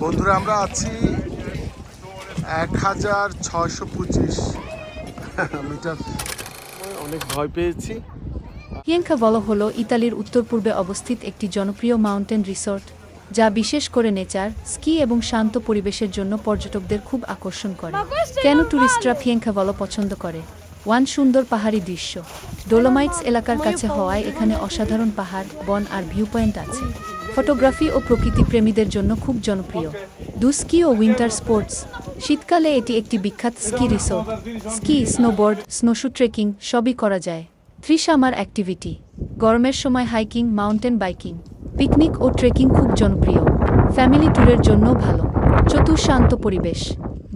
বন্ধুরা আমরা আছি 1625 মিটার। অনেক ভয় পেয়েছি। ফিয়েঙ্কাভলো হল ইতালির উত্তর-পূর্বে অবস্থিত একটি জনপ্রিয় মাউন্টেন রিসোর্ট, যা বিশেষ করে নেচার, স্কি এবং শান্ত পরিবেশের জন্য পর্যটকদের খুব আকর্ষণ করে। কেন টুরিস্টরা ফিয়েঙ্কাভলো পছন্দ করে? সুন্দর পাহাড়ি দৃশ্য। ডোলোমাইটস এলাকার কাছে হওয়ায় এখানে অসাধারণ পাহাড়, বন আর ভিউ পয়েন্ট আছে। ফটোগ্রাফি ও প্রকৃতি প্রেমীদের জন্য খুব জনপ্রিয়। স্কি ও উইন্টার স্পোর্টস। শীতকালে এটি একটি বিখ্যাত ski resort. Ski, snowboard, স্নোশু trekking সবই করা যায়। Summer activity. গরমের সময় হাইকিং, মাউন্টেন বাইকিং, পিকনিক ও ট্রেকিং খুব জনপ্রিয়। ফ্যামিলি ট্যুরের জন্য ভালো। শান্ত পরিবেশ।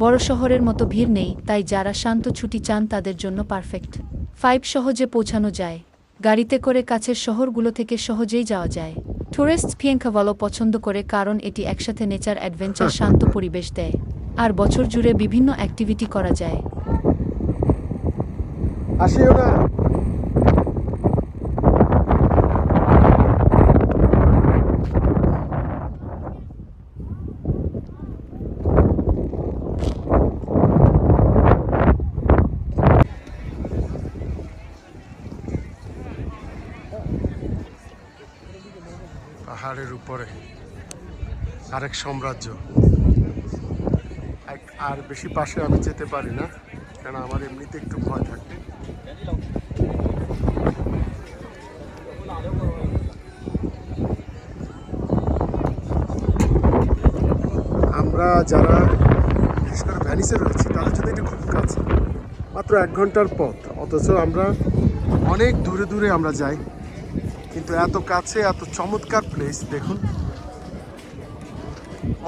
বড় শহরের মতো ভিড় নেই, তাই যারা শান্ত ছুটি চান তাদের জন্য পারফেক্ট। সহজে পৌঁছানো যায়। গাড়িতে করে কাছের শহরগুলো থেকে সহজেই যাওয়া যায়। টুরিস্টস ফিয়েঙ্কাভলো পছন্দ করে কারণ এটি একসাথে নেচার, অ্যাডভেঞ্চার, শান্ত পরিবেশ দেয়। আর বছর জুড়ে বিভিন্ন অ্যাক্টিভিটি করা যায়। আসিও না। পাহাড়ের উপরে আরেক সাম্রাজ্য। আর বেশি পাশে আমি যেতে পারি না, কারণ আমার এমনিতে একটু ভয় থাকে। আমরা যারা বিশেষ করে ভ্যানিসে রয়েছি তাদের জন্য এটা খুব কাছে, মাত্র 1 ঘন্টার পথ। অথচ আমরা অনেক দূরে দূরে আমরা যাই, কিন্তু এত কাছে, এত চমৎকার প্লেস দেখুন।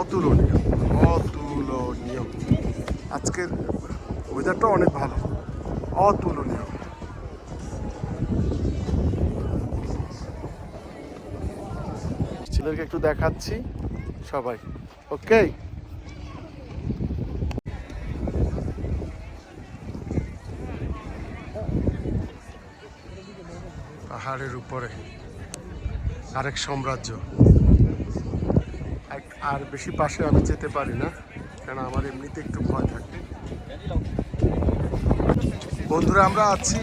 অতুলনীয়, অতুলনীয়। আজকের ওয়েদারটা অনেক ভালো, অতুলনীয়। ছেলেকে একটু দেখাচ্ছি সবাই। ওকে, পাহাড়ের উপরে আরেক সাম্রাজ্য। আর বেশি পাশে আমি যেতে পারি না, কারণ আমার এমনিতে একটু ভয় থাকে। বন্ধুরা আমরা আছি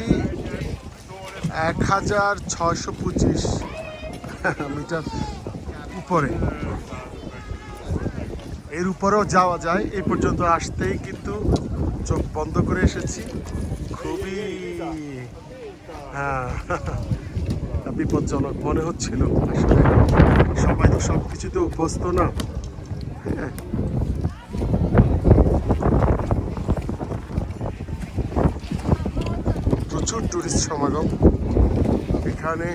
1625 মিটার উপরে। এর উপরেও যাওয়া যায়। এই পর্যন্ত আসতেই কিন্তু চোখ বন্ধ করে এসেছি। খুবই বিপজ্জনক মনে হচ্ছিল। আসলে সবাই তো সব কিছুতে অভ্যস্ত না। প্রচুর টুরিস্ট সমাগম এখানে,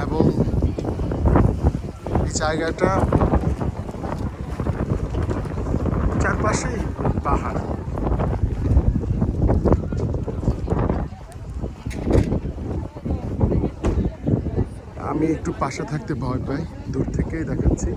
এবং এই জায়গাটা চারপাশেই পাহাড়। আমি একটু পাশে থাকতে ভয় পাই, দূর থেকেই দেখাচ্ছি।